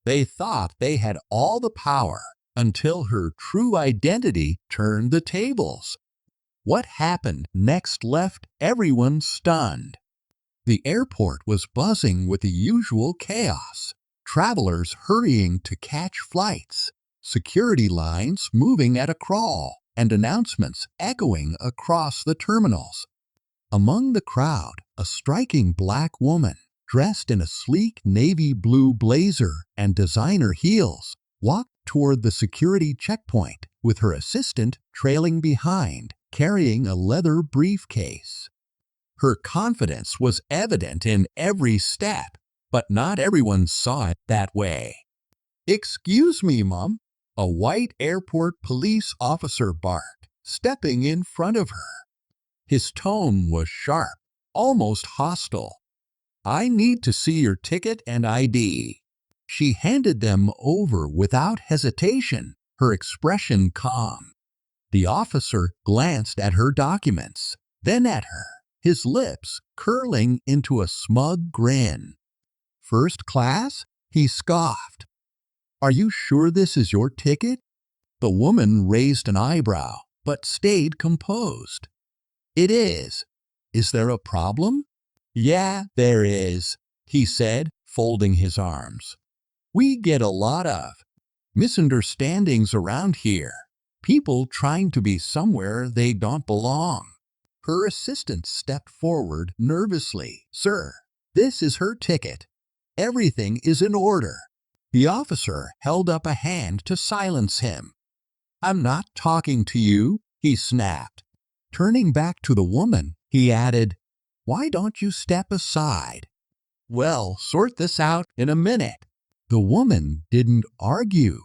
They thought they had all the power until her true identity turned the tables. What happened next left everyone stunned. The airport was buzzing with the usual chaos. Travelers hurrying to catch flights, security lines moving at a crawl, and announcements echoing across the terminals. Among the crowd, a striking black woman, dressed in a sleek navy blue blazer and designer heels, walked toward the security checkpoint with her assistant trailing behind, carrying a leather briefcase. Her confidence was evident in every step, but not everyone saw it that way. "Excuse me, Mum," a white airport police officer barked, stepping in front of her. His tone was sharp, almost hostile. "I need to see your ticket and ID." She handed them over without hesitation, her expression calm. The officer glanced at her documents, then at her, his lips curling into a smug grin. "First class?" he scoffed. "Are you sure this is your ticket?" The woman raised an eyebrow, but stayed composed. "It is. Is there a problem?" "Yeah, there is," he said, folding his arms. "We get a lot of misunderstandings around here. People trying to be somewhere they don't belong." Her assistant stepped forward nervously. "Sir, this is her ticket. Everything is in order." The officer held up a hand to silence him. "I'm not talking to you," he snapped. Turning back to the woman, he added, "Why don't you step aside? We'll sort this out in a minute." The woman didn't argue.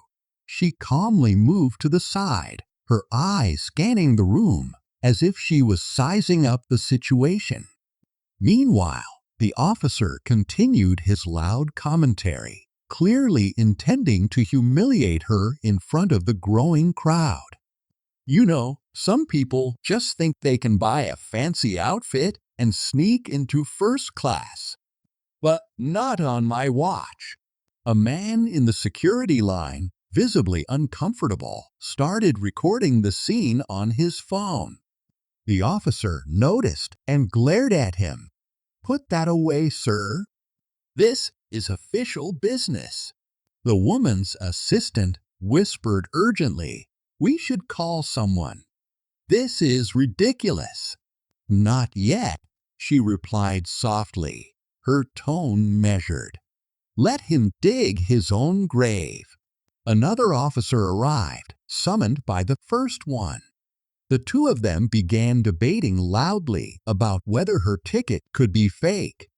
She calmly moved to the side, her eyes scanning the room as if she was sizing up the situation. Meanwhile, the officer continued his loud commentary, clearly intending to humiliate her in front of the growing crowd. "You know, some people just think they can buy a fancy outfit and sneak into first class. But not on my watch." A man in the security line, visibly uncomfortable, started recording the scene on his phone. The officer noticed and glared at him. "Put that away, sir. This is official business." The woman's assistant whispered urgently, "We should call someone. This is ridiculous." "Not yet," she replied softly, her tone measured. "Let him dig his own grave." Another officer arrived, summoned by the first one. The two of them began debating loudly about whether her ticket could be fake.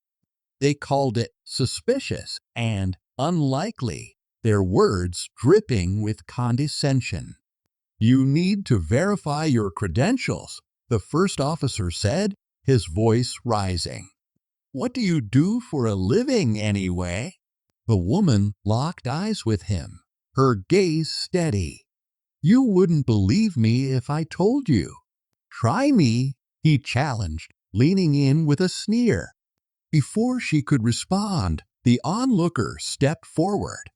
They called it suspicious and unlikely, their words dripping with condescension. "You need to verify your credentials," the first officer said, his voice rising. "What do you do for a living, anyway?" The woman locked eyes with him, her gaze steady. "You wouldn't believe me if I told you." "Try me," he challenged, leaning in with a sneer. Before she could respond, the onlooker stepped forward.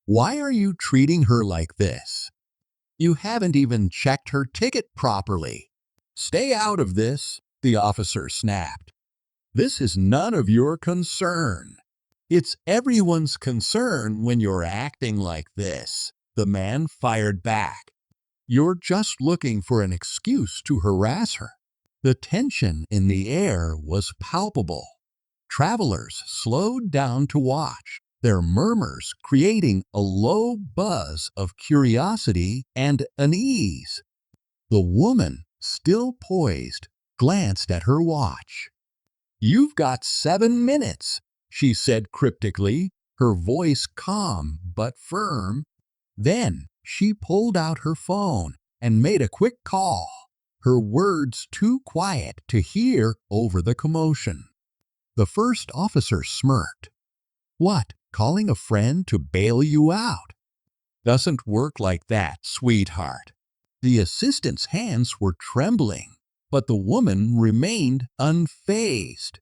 "Why are you treating her like this? You haven't even checked her ticket properly." "Stay out of this," the officer snapped. "This is none of your concern." "It's everyone's concern when you're acting like this," the man fired back. "You're just looking for an excuse to harass her." The tension in the air was palpable. Travelers slowed down to watch, their murmurs creating a low buzz of curiosity and unease. The woman, still poised, glanced at her watch. "You've got 7 minutes," she said cryptically, her voice calm but firm. Then she pulled out her phone and made a quick call, her words too quiet to hear over the commotion. The first officer smirked. "What, calling a friend to bail you out?" "Doesn't work like that, sweetheart." The assistant's hands were trembling, but the woman remained unfazed.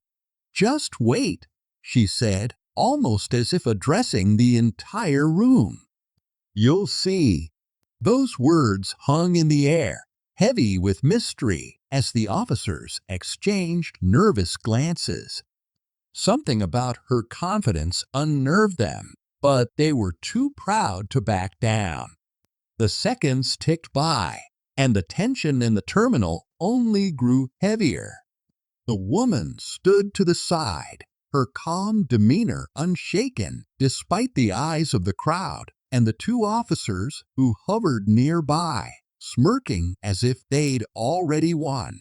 "Just wait," she said, almost as if addressing the entire room. "You'll see." Those words hung in the air, heavy with mystery, as the officers exchanged nervous glances. Something about her confidence unnerved them, but they were too proud to back down. The seconds ticked by, and the tension in the terminal only grew heavier. The woman stood to the side, her calm demeanor unshaken despite the eyes of the crowd and the two officers who hovered nearby, smirking as if they'd already won.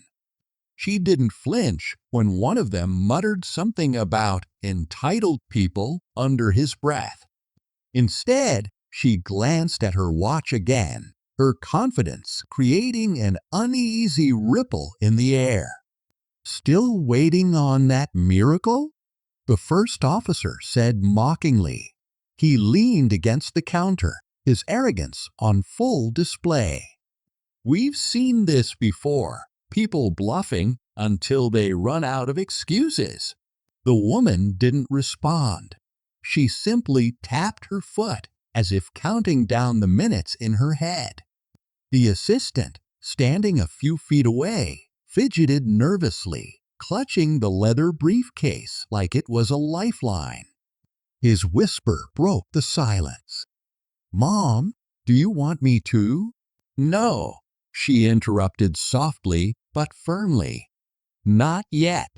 She didn't flinch when one of them muttered something about entitled people under his breath. Instead, she glanced at her watch again, her confidence creating an uneasy ripple in the air. "Still waiting on that miracle?" the first officer said mockingly. He leaned against the counter, his arrogance on full display. "We've seen this before, people bluffing until they run out of excuses." The woman didn't respond. She simply tapped her foot as if counting down the minutes in her head. The assistant, standing a few feet away, fidgeted nervously, clutching the leather briefcase like it was a lifeline. His whisper broke the silence. "Mom, do you want me to?" "No," she interrupted softly but firmly. "Not yet."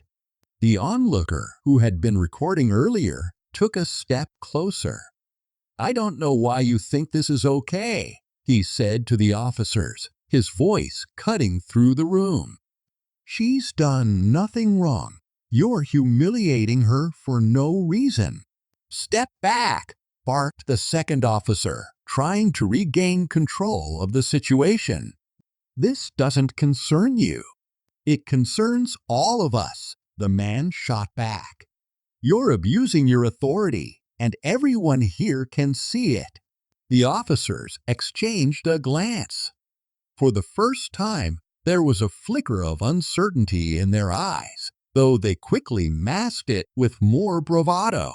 The onlooker, who had been recording earlier, took a step closer. "I don't know why you think this is okay," he said to the officers, his voice cutting through the room. "She's done nothing wrong. You're humiliating her for no reason." "Step back," barked the second officer, trying to regain control of the situation. "This doesn't concern you." "It concerns all of us," the man shot back. "You're abusing your authority, and everyone here can see it." The officers exchanged a glance. For the first time, there was a flicker of uncertainty in their eyes, though they quickly masked it with more bravado.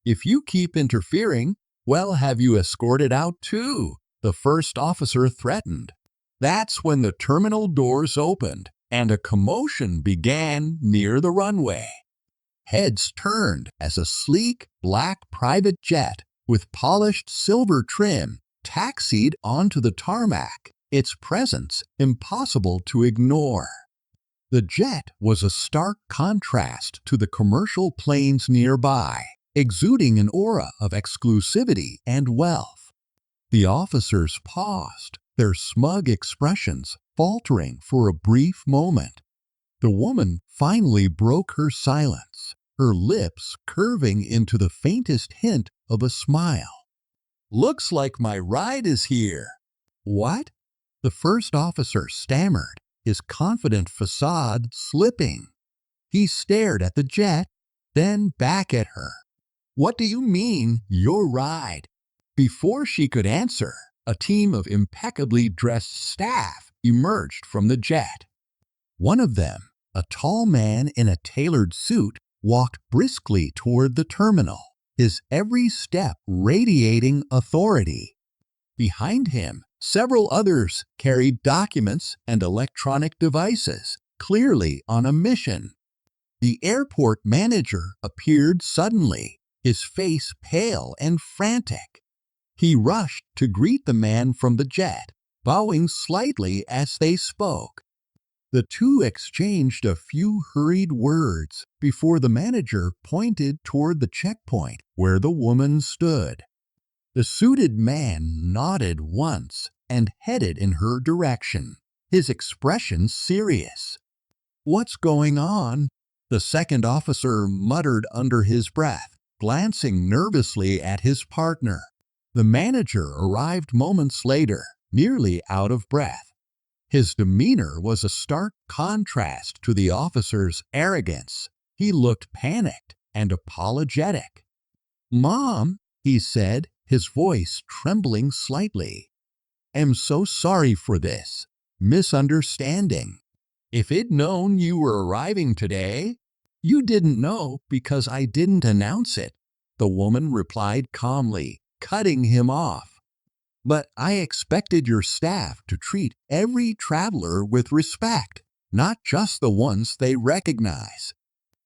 "If you keep interfering, we'll have you escorted out too," the first officer threatened. That's when the terminal doors opened, and a commotion began near the runway. Heads turned as a sleek, black private jet with polished silver trim taxied onto the tarmac, its presence impossible to ignore. The jet was a stark contrast to the commercial planes nearby, exuding an aura of exclusivity and wealth. The officers paused, their smug expressions faltering for a brief moment. The woman finally broke her silence, her lips curving into the faintest hint of a smile. "Looks like my ride is here." "What?" the first officer stammered, his confident facade slipping. He stared at the jet, then back at her. "What do you mean, your ride?" Before she could answer, a team of impeccably dressed staff emerged from the jet. One of them, a tall man in a tailored suit, walked briskly toward the terminal, his every step radiating authority. Behind him, several others carried documents and electronic devices, clearly on a mission. The airport manager appeared suddenly, his face pale and frantic. He rushed to greet the man from the jet, bowing slightly as they spoke. The two exchanged a few hurried words before the manager pointed toward the checkpoint where the woman stood. The suited man nodded once and headed in her direction, his expression serious. "What's going on?" the second officer muttered under his breath, glancing nervously at his partner. The manager arrived moments later, nearly out of breath. His demeanor was a stark contrast to the officer's arrogance. He looked panicked and apologetic. "Mom," he said, his voice trembling slightly, "am so sorry for this misunderstanding. If I'd known you were arriving today." "You didn't know because I didn't announce it," the woman replied calmly, cutting him off. "But I expected your staff to treat every traveler with respect, not just the ones they recognize."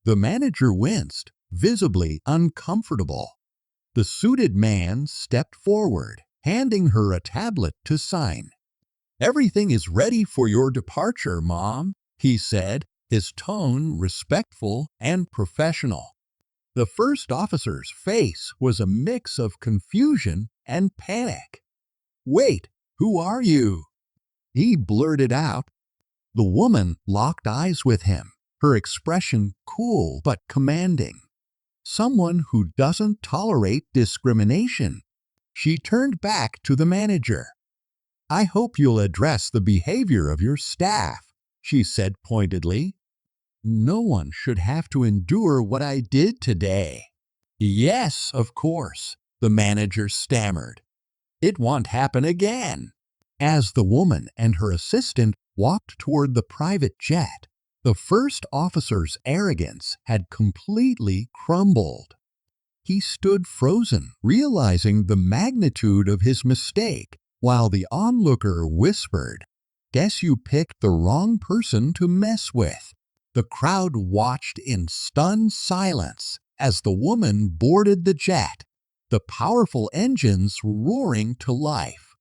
The manager winced, visibly uncomfortable. The suited man stepped forward, handing her a tablet to sign. "Everything is ready for your departure, Mom," he said, his tone respectful and professional. The first officer's face was a mix of confusion and panic. "Wait, who are you?" he blurted out. The woman locked eyes with him, her expression cool but commanding. "Someone who doesn't tolerate discrimination." She turned back to the manager. "I hope you'll address the behavior of your staff," she said pointedly. "No one should have to endure what I did today." "Yes, of course," the manager stammered. "It won't happen again." As the woman and her assistant walked toward the private jet, the first officer's arrogance had completely crumbled. He stood frozen, realizing the magnitude of his mistake, while the onlooker whispered, "Guess you picked the wrong person to mess with." The crowd watched in stunned silence as the woman boarded the jet, the powerful engines roaring to life.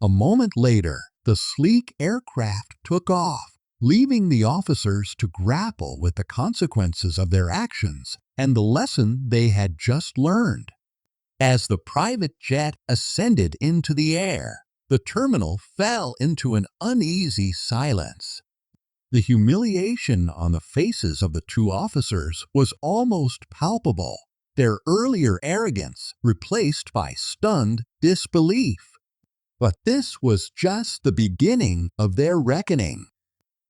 A moment later, the sleek aircraft took off, leaving the officers to grapple with the consequences of their actions and the lesson they had just learned. As the private jet ascended into the air, the terminal fell into an uneasy silence. The humiliation on the faces of the two officers was almost palpable, their earlier arrogance replaced by stunned disbelief. But this was just the beginning of their reckoning.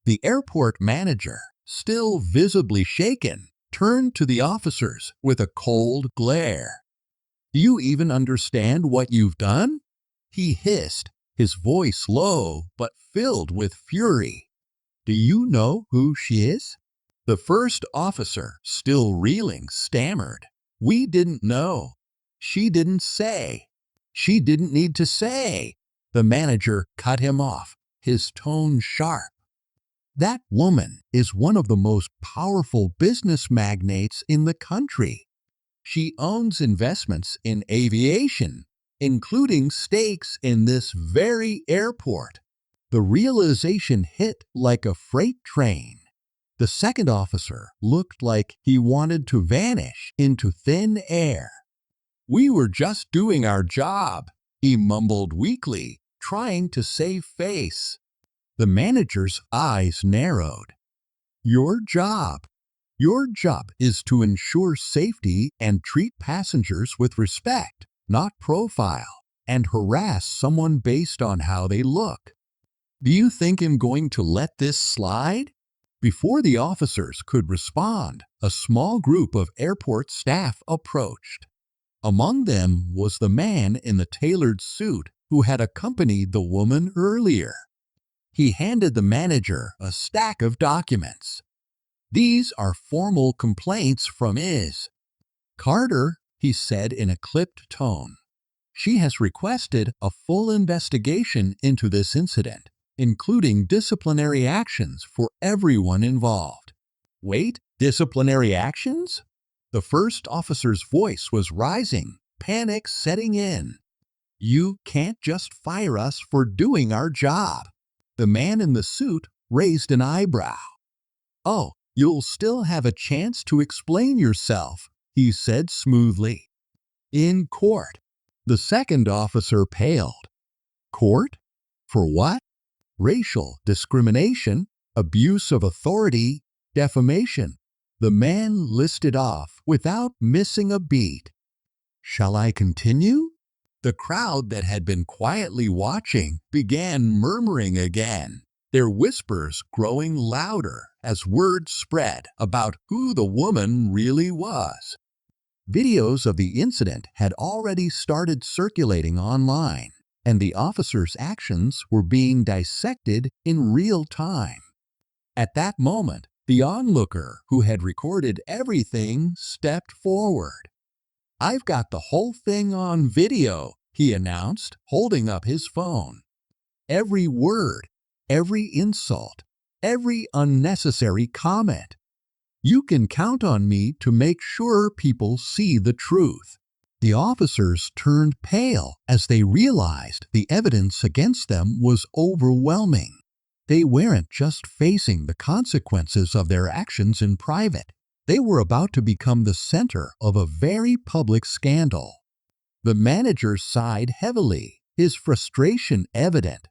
The airport manager, still visibly shaken, turned to the officers with a cold glare. "Do you even understand what you've done?" he hissed, his voice low but filled with fury. "Do you know who she is?" The first officer, still reeling, stammered. "We didn't know. She didn't say. She didn't need to say." The manager cut him off, his tone sharp. "That woman is one of the most powerful business magnates in the country. She owns investments in aviation, including stakes in this very airport." The realization hit like a freight train. The second officer looked like he wanted to vanish into thin air. "We were just doing our job," he mumbled weakly, trying to save face. The manager's eyes narrowed. "Your job? Your job is to ensure safety and treat passengers with respect, not profile, and harass someone based on how they look. Do you think I'm going to let this slide?" Before the officers could respond, a small group of airport staff approached. Among them was the man in the tailored suit who had accompanied the woman earlier. He handed the manager a stack of documents. "These are formal complaints from Ms. Carter," he said in a clipped tone. "She has requested a full investigation into this incident, including disciplinary actions for everyone involved." "Wait, disciplinary actions?" The first officer's voice was rising, panic setting in. "You can't just fire us for doing our job." The man in the suit raised an eyebrow. "Oh, you'll still have a chance to explain yourself," he said smoothly. "In court." The second officer paled. "Court? For what?" "Racial discrimination, abuse of authority, defamation." The man listed off without missing a beat. "Shall I continue?" The crowd that had been quietly watching began murmuring again, their whispers growing louder as word spread about who the woman really was. Videos of the incident had already started circulating online, and the officers' actions were being dissected in real time. At that moment, the onlooker who had recorded everything stepped forward. "I've got the whole thing on video," he announced, holding up his phone. "Every word, every insult, every unnecessary comment. You can count on me to make sure people see the truth." The officers turned pale as they realized the evidence against them was overwhelming. They weren't just facing the consequences of their actions in private. They were about to become the center of a very public scandal. The manager sighed heavily, his frustration evident.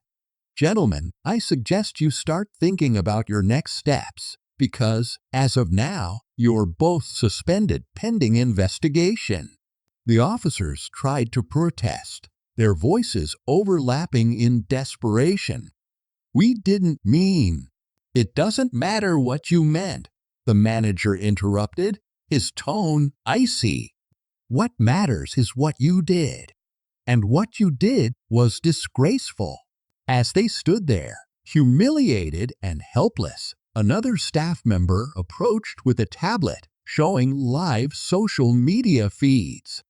"Gentlemen, I suggest you start thinking about your next steps, because, as of now, you're both suspended pending investigation." The officers tried to protest, their voices overlapping in desperation. "We didn't mean—" "It doesn't matter what you meant," the manager interrupted, his tone icy. "What matters is what you did. And what you did was disgraceful." As they stood there, humiliated and helpless, another staff member approached with a tablet showing live social media feeds.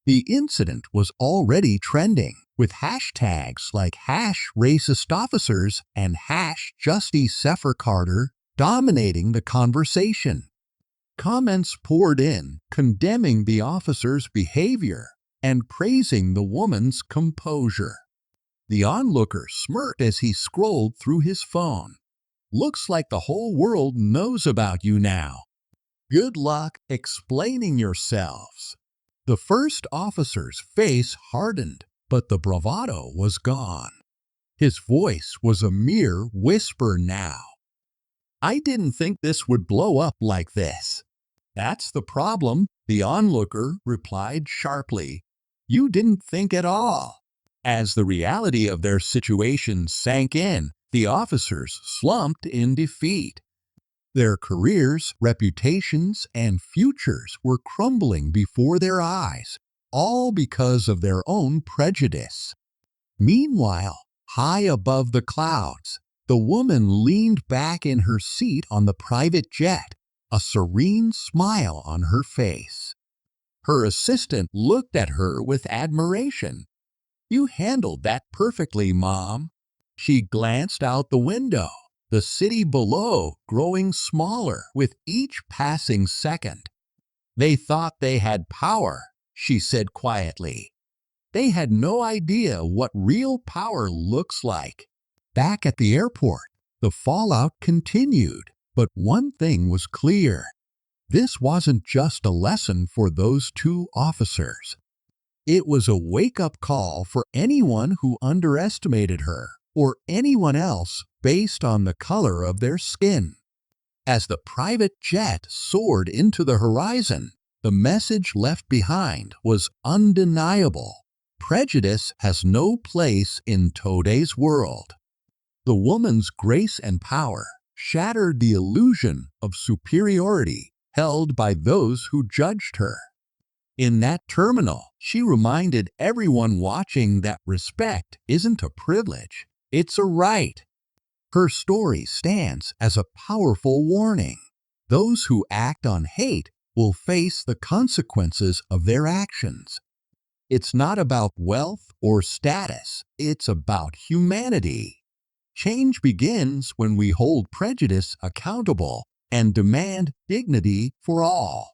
The incident was already trending, with hashtags like #racistofficers and #JustySepharCarter dominating the conversation. Comments poured in, condemning the officer's behavior and praising the woman's composure. The onlooker smirked as he scrolled through his phone. "Looks like the whole world knows about you now. Good luck explaining yourselves." The first officer's face hardened, but the bravado was gone. His voice was a mere whisper now. "I didn't think this would blow up like this." "That's the problem," the onlooker replied sharply. "You didn't think at all." As the reality of their situation sank in, the officers slumped in defeat. Their careers, reputations, and futures were crumbling before their eyes, all because of their own prejudice. Meanwhile, high above the clouds, the woman leaned back in her seat on the private jet, a serene smile on her face. Her assistant looked at her with admiration. "You handled that perfectly, Mom." She glanced out the window, the city below growing smaller with each passing second. "They thought they had power," she said quietly. "They had no idea what real power looks like." Back at the airport, the fallout continued, but one thing was clear. This wasn't just a lesson for those two officers. It was a wake-up call for anyone who underestimated her, or anyone else based on the color of their skin. As the private jet soared into the horizon, the message left behind was undeniable. Prejudice has no place in today's world. The woman's grace and power shattered the illusion of superiority held by those who judged her. In that terminal, she reminded everyone watching that respect isn't a privilege, it's a right. Her story stands as a powerful warning. Those who act on hate will face the consequences of their actions. It's not about wealth or status, it's about humanity. Change begins when we hold prejudice accountable and demand dignity for all.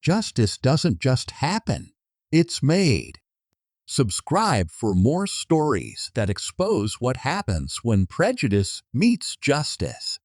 Justice doesn't just happen, it's made. Subscribe for more stories that expose what happens when prejudice meets justice.